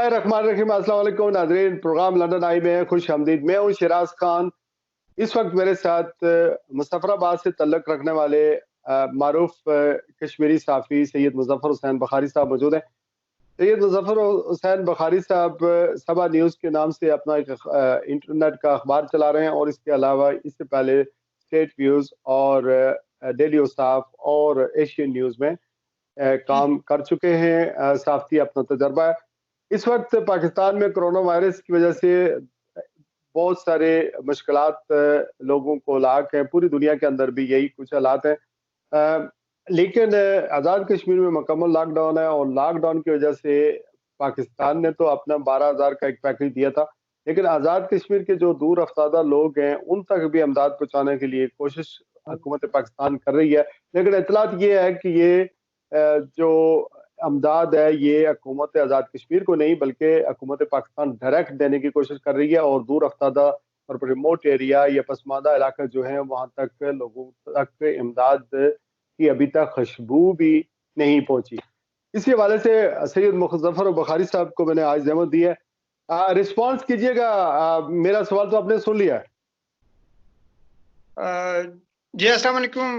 बिस्मिल्लाहिर्रहमानिर्रहीम। अस्सलाम वालेकुम नाज़रीन, प्रोग्राम लंदन आई में खुश आमदीद। मैं हूँ शिराज खान। इस वक्त मेरे साथ मुज़फ्फराबाद से तल्लुक़ रखने वाले मारूफ कश्मीरी सहाफ़ी सैयद मुज़फ़्फ़र हुसैन बुखारी साहब मौजूद हैं। सैयद मुज़फ़्फ़र हुसैन बुखारी साहब सबा न्यूज़ के नाम से अपना एक इंटरनेट का अखबार चला रहे हैं, और इसके अलावा इससे पहले स्टेट व्यूज़ और डेली औसाफ और एशियन न्यूज़ में काम कर चुके हैं। सहाफ़ती अपना तजर्बा है। इस वक्त पाकिस्तान में कोरोना वायरस की वजह से बहुत सारे मुश्किलात लोगों को लाक हैं। पूरी दुनिया के अंदर भी यही कुछ हालात हैं। लेकिन आज़ाद कश्मीर में मुकम्मल लॉकडाउन है, और लॉकडाउन की वजह से पाकिस्तान ने तो अपना 12,000 का एक पैकेज दिया था, लेकिन आज़ाद कश्मीर के जो दूर अफ्तादा लोग हैं उन तक भी अमदाद पहुँचाने के लिए कोशिश हुकूमत पाकिस्तान कर रही है। लेकिन इतलात ये है कि ये जो अमदाद है ये हुकूमत आज़ाद कश्मीर को नहीं बल्कि हुकूमत पाकिस्तान डायरेक्ट देने की कोशिश कर रही है, और दूर अफ्तादा और रिमोट एरिया या पसमानदा इलाके जो हैं वहाँ तक लोगों तक इमदाद की अभी तक खुशबू भी नहीं पहुंची। इसी हवाले से सैयद मुज़फ़्फ़र बुखारी साहब को मैंने आज जहमत दी है। रिस्पॉन्स कीजिएगा। मेरा सवाल तो आपने सुन लिया है। जी अस्सलाम वालेकुम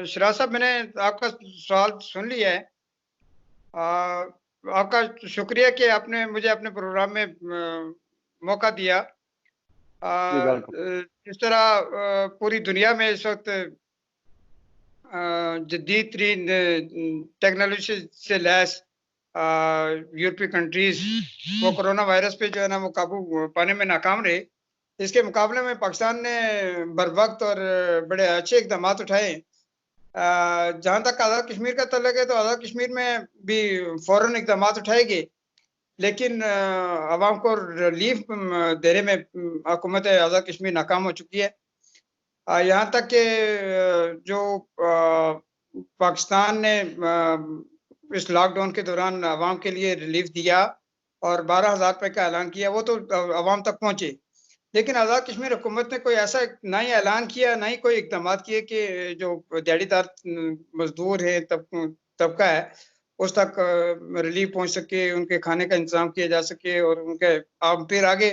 शिराज साहब, मैंने आपका सवाल सुन लिया है। आपका शुक्रिया कि आपने मुझे अपने प्रोग्राम में मौका दिया। जिस तरह पूरी दुनिया में इस वक्त जदीद तरीन टेक्नोलॉजी से लैस यूरोपीय कंट्रीज वो कोरोना वायरस पे जो है ना वो काबू पाने में नाकाम रहे। इसके मुकाबले में पाकिस्तान ने बर वक्त और बड़े अच्छे इकदाम उठाए। जहाँ तक आज़ाद कश्मीर का तल्लुक है तो आज़ाद कश्मीर में भी फौरन इकदाम उठाए गए, लेकिन आवाम को रिलीफ देने में हुकूमत आज़ाद कश्मीर नाकाम हो चुकी है। यहाँ तक कि जो पाकिस्तान ने इस लॉकडाउन के दौरान आवाम के लिए रिलीफ दिया और 12,000 रुपये का ऐलान किया, वो तो आवाम तक पहुँचे, लेकिन आज़ाद कश्मीर हुकूमत ने कोई ऐसा ना ही ऐलान किया ना ही कोई इकदाम किए कि जो दिहाड़ीदार मजदूर है तबका है उस तक रिलीफ पहुँच सके, उनके खाने का इंतजाम किया जा सके। और उनके अब फिर आगे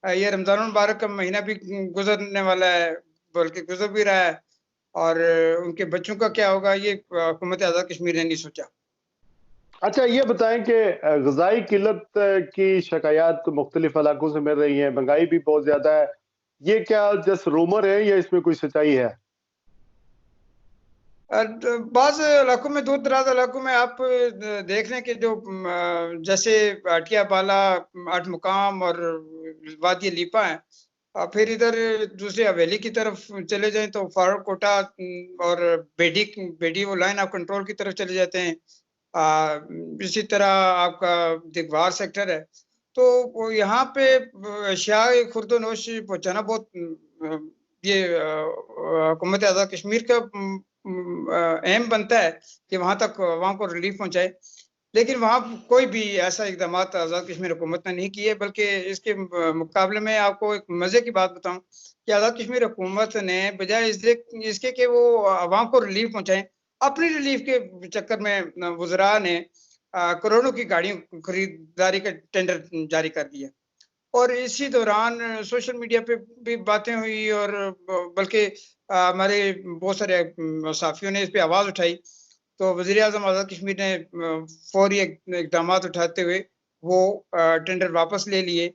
ये रमज़ान मुबारक का महीना भी गुजरने वाला है, बल्कि गुजर भी रहा है, और उनके बच्चों का क्या होगा ये हुकूमत आज़ाद कश्मीर ने नहीं सोचा। अच्छा, ये बताएं कि ग़िज़ाई किल्लत की शिकायत तो मुख्तलिफ इलाकों से मिल रही है, महंगाई भी बहुत ज़्यादा है। ये क्या जस्ट रूमर है या इसमें कोई सच्चाई है? बाज़ इलाकों में, दूर दराज इलाकों में आप देख लें कि जो जैसे आटिया बाला, आठ मुकाम और वादी लीपा है, फिर इधर दूसरी हवेली की तरफ चले जाएं तो फारूक कोटा और बेडी वो लाइन ऑफ कंट्रोल की तरफ चले जाते हैं। इसी तरह आपका दिगवार सेक्टर है, तो यहाँ पे अशिया खुर्दोनोश पहुँचाना बहुत ये हुकूमत आज़ाद कश्मीर का अहम बनता है कि वहाँ तक वहाँ को रिलीफ पहुँचाए। लेकिन वहाँ कोई भी ऐसा इकदाम आज़ाद कश्मीर हुकूमत ने नहीं किए, बल्कि इसके मुकाबले में आपको एक मज़े की बात बताऊँ कि आज़ाद कश्मीर हुकूमत ने बजाय इसके कि वो आवाम को रिलीफ पहुँचाएं, अपनी रिलीफ के चक्कर में वज़रा ने करोड़ों की गाड़ियों खरीदारी का टेंडर जारी कर दिया। और इसी दौरान सोशल मीडिया पे भी बातें हुई, और बल्कि हमारे बहुत सारे साथियों ने इस पे आवाज़ उठाई, तो वज़ीर आज़म आज़ाद कश्मीर ने फौरी इकदाम उठाते हुए वो टेंडर वापस ले लिए।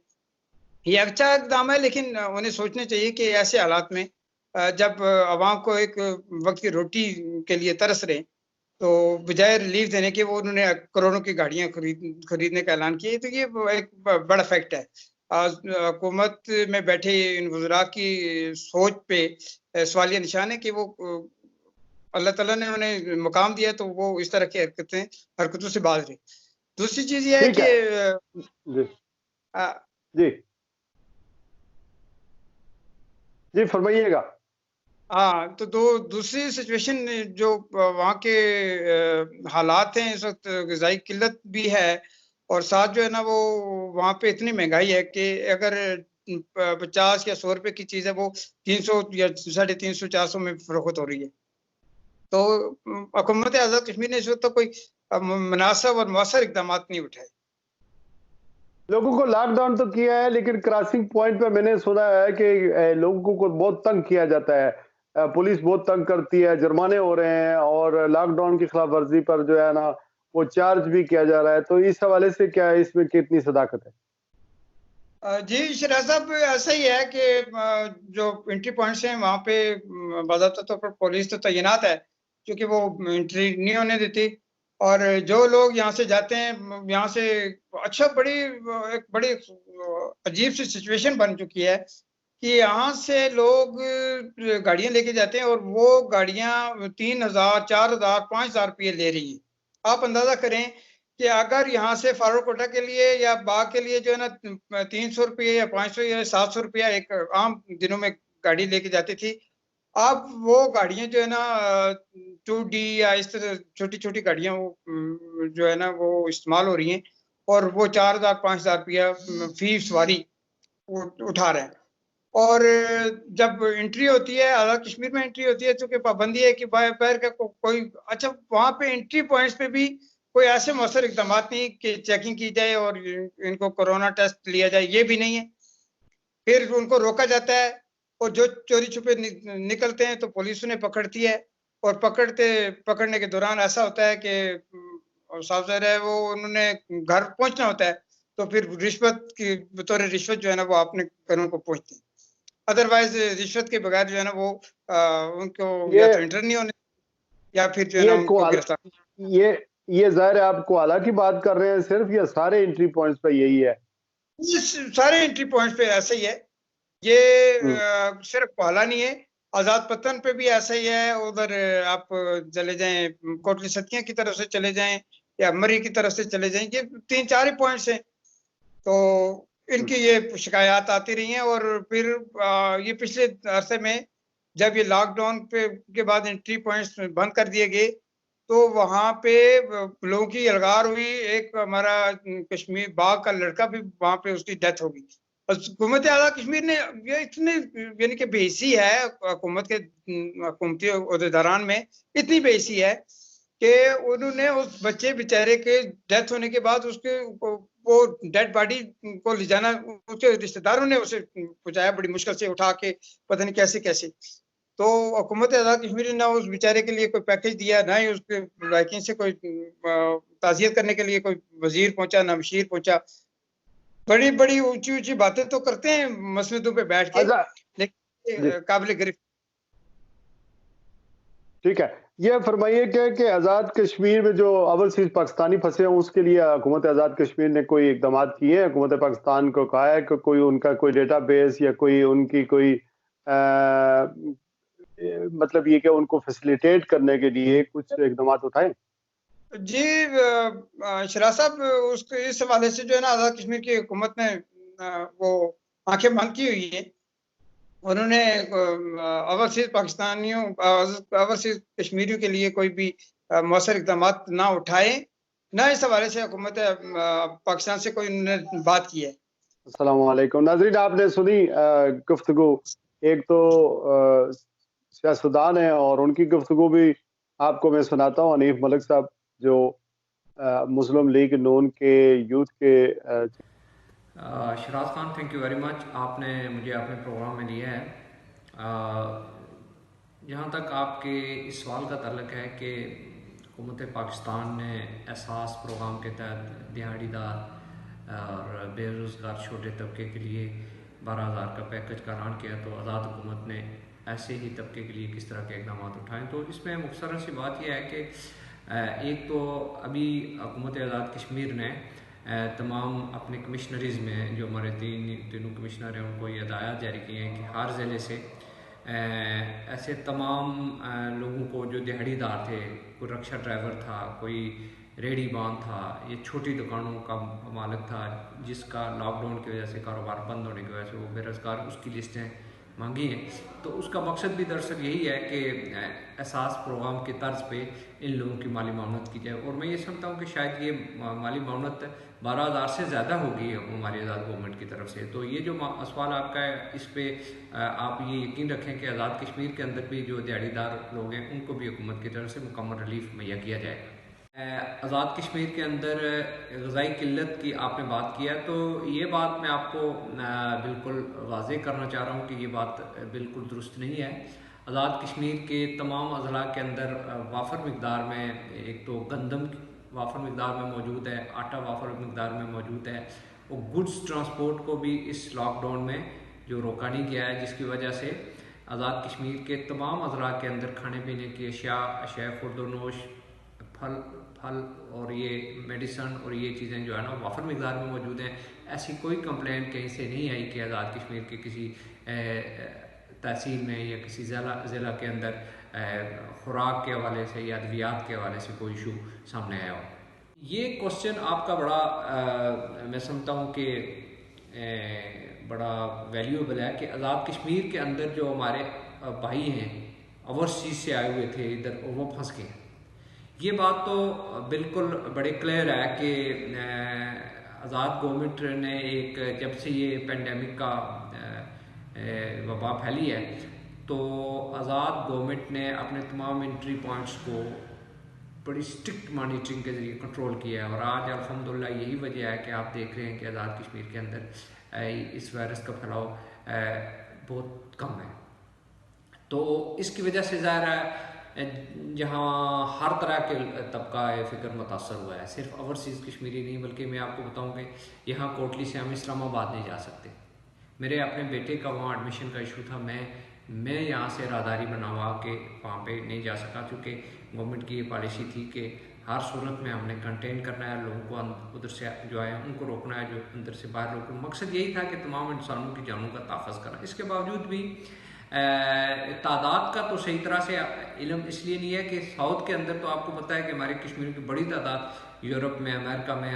ये अच्छा इकदाम है, लेकिन उन्हें सोचना चाहिए कि ऐसे हालात में जब आवाम को एक वक्त की रोटी के लिए तरस रहे, तो बजाय रिलीफ देने के वो उन्होंने करोड़ों की गाड़ियां खरीदने का ऐलान किया। तो ये एक बड़ा फैक्ट है। हुकूमत में बैठे इन वज़रा की सोच पे सवालिया निशान है कि वो अल्लाह ताला ने उन्हें मुकाम दिया तो वो इस तरह की हरकतों से बाज रहे। दूसरी चीज ये है कि जी जी फरमाइएगा। हाँ, तो दूसरी सिचुएशन जो वहाँ के हालात हैं इस वक्त, ग़िज़ाई किल्लत भी है, और साथ जो है ना वो वहाँ पे इतनी महंगाई है कि अगर 50 या 100 रुपए की चीज़ है वो 300 या 350 400 में फरोख्त हो रही है। तो हुकूमत आज़ाद कश्मीर ने इस वक्त तक कोई मुनासिब और मौसर इक़दामात नहीं उठाए। लोगों को लॉक डाउन तो किया है, लेकिन क्रॉसिंग पॉइंट पे मैंने सुना है कि लोगों को बहुत तंग किया जाता है। पुलिस बहुत तंग करती है, जुर्माने हो रहे हैं और लॉकडाउन की खिलाफ वर्जी पर जो है ना वो चार्ज भी किया जा रहा है। तो इस हवाले से क्या है, इसमें कितनी सदाकत है? जी शराज साहब, ऐसा ही है कि जो एंट्री पॉइंट्स हैं वहाँ पे बाज़ाब्ता तौर पर पुलिस तो तैनात है, क्योंकि वो एंट्री नहीं होने देती। और जो लोग यहाँ से जाते हैं, यहाँ से अच्छा एक बड़ी अजीब सी सिचुएशन बन चुकी है कि यहाँ से लोग गाड़ियाँ लेके जाते हैं और वो गाड़ियाँ 3,000, 4,000, 5,000 रुपये ले रही हैं। आप अंदाजा करें कि अगर यहाँ से फारूकोटा के लिए या बाग के लिए जो है ना 300 रुपये या 500 या 700 रुपया एक आम दिनों में गाड़ी लेके जाती थी। अब वो गाड़ियाँ जो है ना 2D या इस तरह छोटी-छोटी गाड़ियाँ वो जो है ना वो इस्तेमाल हो रही हैं और वो 4,000 5,000 रुपया फी सवारी उठा रहे हैं। और जब एंट्री होती है, आज़ाद कश्मीर में एंट्री होती है, चूँकि पाबंदी है कि बाय पैर का कोई अच्छा वहाँ पे एंट्री पॉइंट्स पे भी कोई ऐसे मौसर इक़दामात नहीं कि चेकिंग की जाए और इनको कोरोना टेस्ट लिया जाए, ये भी नहीं है। फिर उनको रोका जाता है और जो चोरी-छुपे निकलते हैं तो पुलिस उन्हें पकड़ती है और पकड़ने के दौरान ऐसा होता है कि साफ ज़ाहिर है वो उन्होंने घर पहुँचना होता है, तो फिर रिश्वत की बतौर रिश्वत जो है ना वो अपने घरों को पहुँचती है। अदरवाइज़ रिश्वत के बगैर जो है ना वो उनको या ये तो एंटर नहीं होने या फिर जो है ना ये उनको कोआला गिरफ्तार। ये ये ज़ाहिर है आप कोआला की बात कर रहे हैं सिर्फ, या सारे एंट्री पॉइंट्स पे यही है? ये सारे एंट्री पॉइंट्स पे ऐसा ही है। ये हुँ। सिर्फ कोहला नहीं है, आज़ाद पत्तन पे भी ऐसा ही है। उधर आप चले जाएँ कोटली सतिया की तरफ से चले जाएँ या मरी की तरफ से चले जाएँ, ये 3-4 ही पॉइंट्स हैं। तो हुँ। इनकी ये शिकायत आती रही हैं और फिर ये पिछले अरसे में जब ये लॉकडाउन के बाद एंट्री पॉइंट्स बंद कर दिए गए, तो वहाँ पे लोगों की यलगार हुई। एक हमारा कश्मीर बाग का लड़का भी वहाँ पे उसकी डेथ हो गई। हुकूमत आला कश्मीर ने ये इतनी यानी कि बेइज्जती है हुकूमत के हुकूमती ओहदेदारान में, इतनी बेइज्जती है कि उन्होंने उस बच्चे बेचारे के डेथ होने के बाद उसके वो डेड बॉडी को ले जाना, उसके रिश्तेदारों ने उसे पहुँचाया बड़ी मुश्किल से उठा के, पता नहीं कैसे-कैसे। तो हुकूमत आज़ाद कश्मीर ने ना उस बेचारे के लिए कोई पैकेज दिया, ना ही उसके लायकीन से कोई ताज़ियत करने के लिए कोई वज़ीर पहुँचा, ना मशीर पहुँचा। बड़ी-बड़ी ऊँची-ऊँची बातें तो करते हैं मसनदों पे बैठ के, अच्छा। जी, लेकिन काबिल गिरफ्त। ठीक है। ये फरमाइए कि आज़ाद कश्मीर में जो ओवरसीज़ पाकिस्तानी फँसे हैं, उसके लिए हुकूमत आज़ाद कश्मीर ने कोई इक़दामात किए हैं? हुकूमत पाकिस्तान को कहा है कि कोई उनका कोई डेटाबेस या कोई उनकी कोई मतलब ये कि उनको फैसिलिटेट करने के लिए कुछ इक़दामात उठाए? जी शराज साहब, उसके इस हवाले से जो है ना आज़ाद कश्मीर की हुकूमत ने वो आँखें बंद की हुई हैं। उन्होंने ओवरसीज़ पाकिस्तानियों ओवरसीज़ कश्मीरियों के लिए कोई भी मौसर इक़दामात ना उठाए, ना इस हवाले से हुकूमत पाकिस्तान से कोई उन्होंने बात की है। अस्सलाम वालेकुम। नाज़रीन, आपने सुनी गुफ्तगू। एक तो सियासतदान हैं और उनकी गुफ्तगू भी आपको मैं सुनाता हूँ। हनीफ मलिक साहब जो मुस्लिम लीग नून के यूथ के Sharaz Khan, thank you very much, आपने मुझे अपने प्रोग्राम में लिया है। जहाँ तक आपके इस सवाल का ताल्लुक है कि हुकूमत पाकिस्तान ने एहसास प्रोग्राम के तहत दिहाड़ीदार और बेरोज़गार छोटे तबके के लिए 12,000 का पैकेज का ऐलान किया, तो आज़ाद हुकूमत ने ऐसे ही तबके के लिए किस तरह के इक़दाम उठाएँ। तो इसमें मुख्तसर सी बात यह है कि एक तो अभी हुकूमत आज़ाद कश्मीर ने तमाम अपने कमिश्नरीज़ में जो हमारे तीनों कमिश्नर हैं उनको ये हदायत जारी किए हैं कि हर ज़िले से ऐसे तमाम लोगों को जो दिहाड़ीदार थे, कोई रक्षा ड्राइवर था, कोई रेहड़ी बान था, ये छोटी दुकानों का मालिक था जिसका लॉकडाउन की वजह से कारोबार बंद होने की वजह से वो बेरोज़गार, उसकी लिस्टें मांगी हैं। तो उसका मकसद भी दरअसल यही है कि एहसास प्रोग्राम के तर्ज पे इन लोगों की माली मावनत की जाए। और मैं ये समझता हूँ कि शायद ये माली मावनत 12,000 से ज़्यादा होगी हमारी आज़ाद गवर्नमेंट की तरफ से। तो ये जो सवाल आपका है, इस पर आप ये यकीन रखें कि आज़ाद कश्मीर के अंदर भी जो दिहाड़ीदार लोग हैं उनको भी हुकूमत की तरफ से मुकम्मल रिलीफ मुहैया किया जाएगा। آزاد کشمیر کے اندر غذائی قلت کی آپ نے بات کیا تو یہ بات میں آپ کو بالکل واضح کرنا چاہ رہا ہوں کہ یہ بات بالکل درست نہیں ہے. آزاد کشمیر کے تمام اضلاع کے اندر وافر مقدار میں ایک تو گندم وافر مقدار میں موجود ہے, آٹا وافر مقدار میں موجود ہے, اور گڈس ٹرانسپورٹ کو بھی اس لاک ڈاؤن میں جو روکا نہیں گیا ہے, جس کی وجہ سے آزاد کشمیر کے تمام اضلاع کے اندر کھانے پینے کی اشیاء خورد و نوش, پھل اور یہ میڈیسن اور یہ چیزیں جو ہے نا وافر مقدار میں موجود ہیں. ایسی کوئی کمپلین کہیں سے نہیں آئی کہ آزاد کشمیر کے کسی تحصیل میں یا کسی ضلع کے اندر خوراک کے حوالے سے یا ادویات کے حوالے سے کوئی ایشو سامنے آیا ہو. یہ کوشچن آپ کا بڑا میں سمجھتا ہوں کہ بڑا ویلیوبل ہے کہ آزاد کشمیر کے اندر جو ہمارے بھائی ہیں اوورسیز سے آئے ہوئے تھے ادھر, وہ پھنس گئے. یہ بات تو بالکل بڑے کلیئر ہے کہ آزاد گورنمنٹ نے ایک جب سے یہ پینڈیمک کا وبا پھیلی ہے تو آزاد گورنمنٹ نے اپنے تمام انٹری پوائنٹس کو بڑی اسٹرکٹ مانیٹرنگ کے ذریعے کنٹرول کیا ہے, اور آج الحمدللہ یہی وجہ ہے کہ آپ دیکھ رہے ہیں کہ آزاد کشمیر کے اندر اس وائرس کا پھیلاؤ بہت کم ہے. تو اس کی وجہ سے ظاہر ہے جہاں ہر طرح کے طبقہ فکر متاثر ہوا ہے, صرف اوورسیز کشمیری نہیں بلکہ میں آپ کو بتاؤں کہ یہاں کوٹلی سے ہم اسلام آباد نہیں جا سکتے. میرے اپنے بیٹے کا وہاں ایڈمیشن کا ایشو تھا, میں یہاں سے راہداری بنوا کے وہاں پہ نہیں جا سکا, چونکہ گورنمنٹ کی یہ پالیسی تھی کہ ہر صورت میں ہم نے کنٹین کرنا ہے, لوگوں کو ادھر سے جو ہے ان کو روکنا ہے جو اندر سے باہر روکنا. مقصد یہی تھا کہ تمام انسانوں کی جانوں کا تحفظ کرنا. اس کے باوجود بھی تعداد کا تو صحیح طرح سے علم اس لیے نہیں ہے کہ ساؤتھ کے اندر تو آپ کو پتہ ہے کہ ہمارے کشمیر کی بڑی تعداد یورپ میں, امریکہ میں,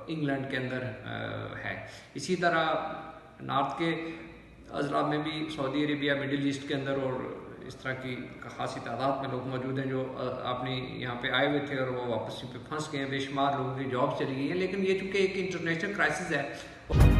انگلینڈ کے اندر ہے. اسی طرح نارتھ کے اضلاع میں بھی سعودی عربیہ, مڈل ایسٹ کے اندر اور اس طرح کی خاصی تعداد میں لوگ موجود ہیں جو اپنی یہاں پہ آئے ہوئے تھے اور وہ واپسی پہ پھنس گئے ہیں. بے شمار لوگوں کی جاب چلی گئی ہیں, لیکن یہ چونکہ ایک انٹرنیشنل کرائسس ہے.